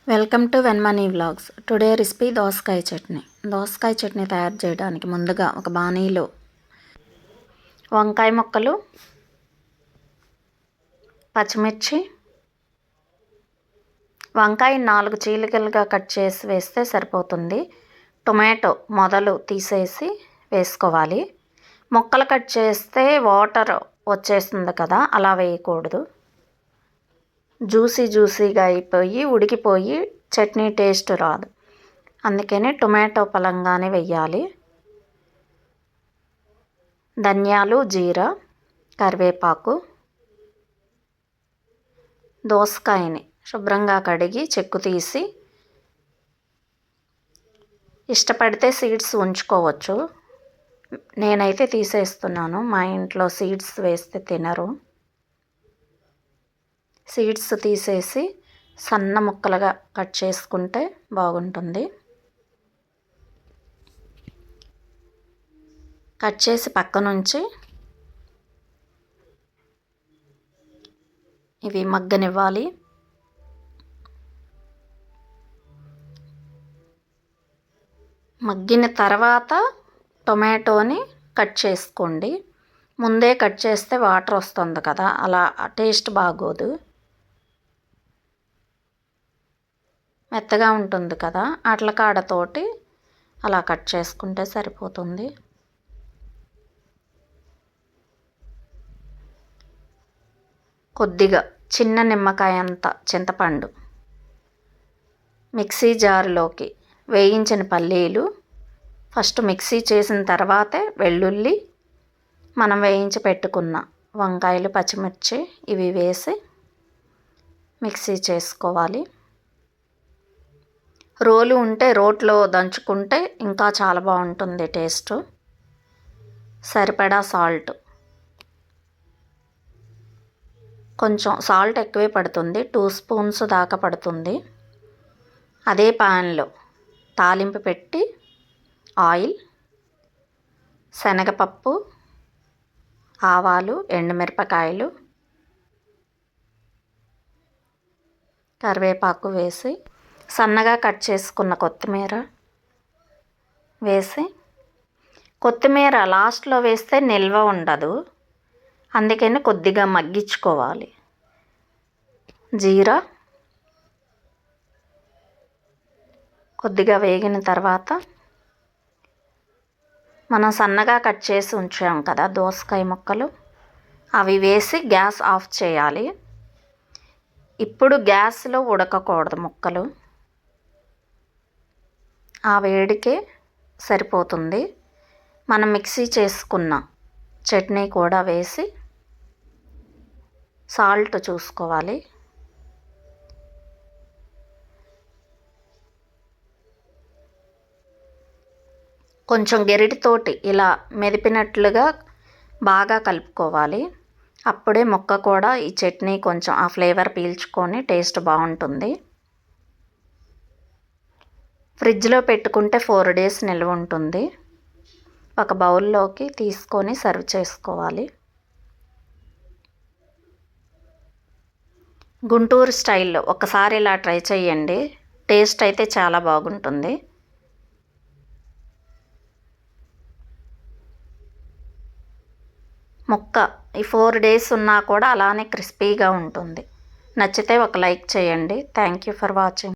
Welcome to Venmoney vlogs. Today recipe దోసకాయ చట్నీ. దోసకాయ చట్నీ తయారు చేయడానికి ముందుగా ఒక బాణీలో వంకాయ ముక్కలు, పచ్చిమిర్చి, వంకాయ 4 చీలికలుగా కట్ చేసి వేస్తే సరిపోతుంది. టొమాటో మొదలు తీసేసి వేసుకోవాలి. ముక్కలు కట్ చేస్తే వాటర్ వచ్చేస్తుంది కదా, అలా వేయకూడదు. జ్యూసీగా అయిపోయి ఉడికిపోయి చట్నీ టేస్ట్ రాదు. అందుకని టొమాటో పలంగానే వేయాలి. ధనియాలు, జీరా, కరివేపాకు, దోసకాయని శుభ్రంగా కడిగి చెక్కు తీసి, ఇష్టపడితే సీడ్స్ ఉంచుకోవచ్చు. నేనైతే తీసేస్తున్నాను, మా ఇంట్లో సీడ్స్ వేస్తే తినరు. సీడ్స్ తీసేసి సన్న ముక్కలుగా కట్ చేసుకుంటే బాగుంటుంది. కట్ చేసి పక్కనుంచి ఇవి మగ్గనివ్వాలి. మగ్గిన తర్వాత టొమాటోని కట్ చేసుకోండి. ముందే కట్ చేస్తే వాటర్ వస్తుంది కదా, అలా టేస్ట్ బాగోదు. మెత్తగా ఉంటుంది కదా, అట్ల కాడతోటి అలా కట్ చేసుకుంటే సరిపోతుంది. కొద్దిగా చిన్న నిమ్మకాయ అంత చింతపండు, మిక్సీ జారులోకి వేయించిన పల్లీలు, ఫస్ట్ మిక్సీ చేసిన తర్వాతే వెల్లుల్లి, మనం వేయించి పెట్టుకున్న వంకాయలు, పచ్చిమిర్చి ఇవి వేసి మిక్సీ చేసుకోవాలి. రోలు ఉంటే రోట్లో దంచుకుంటే ఇంకా చాలా బాగుంటుంది టేస్ట్. సరిపడా సాల్ట్, కొంచెం సాల్ట్ ఎక్కువే పడుతుంది, 2 స్పూన్స్ దాకా పడుతుంది. అదే పాన్లో తాలింపు పెట్టి ఆయిల్, శనగపప్పు, ఆవాలు, ఎండుమిరపకాయలు, కరివేపాకు వేసి సన్నగా కట్ చేసుకున్న కొత్తిమీర వేసి, కొత్తిమీర లాస్ట్లో వేస్తే నిల్వ ఉండదు, అందుకని కొద్దిగా మగ్గించుకోవాలి. జీరా కొద్దిగా వేగిన తర్వాత మనం సన్నగా కట్ చేసి ఉంచాం కదా దోసకాయ ముక్కలు, అవి వేసి గ్యాస్ ఆఫ్ చేయాలి. ఇప్పుడు గ్యాస్లో ఉడకకూడదు ముక్కలు, ఆ వేడికే సరిపోతుంది. మనం మిక్సీ చేసుకున్న చట్నీ కూడా వేసి సాల్ట్ చూసుకోవాలి. కొంచెం గెరిటితోటి ఇలా మెదిపినట్లుగా బాగా కలుపుకోవాలి. అప్పుడే ముక్క కూడా ఈ చట్నీ కొంచెం ఆ ఫ్లేవర్ పీల్చుకొని టేస్ట్ బాగుంటుంది. ఫ్రిడ్జ్లో పెట్టుకుంటే 4 days నిల్వ ఉంటుంది. ఒక బౌల్లోకి తీసుకొని సర్వ్ చేసుకోవాలి. గుంటూరు స్టైల్లో ఒకసారి ఇలా ట్రై చేయండి, టేస్ట్ అయితే చాలా బాగుంటుంది. ముక్క ఈ 4 days ఉన్నా కూడా అలానే క్రిస్పీగా ఉంటుంది. నచ్చితే ఒక లైక్ చేయండి. Thank you for watching.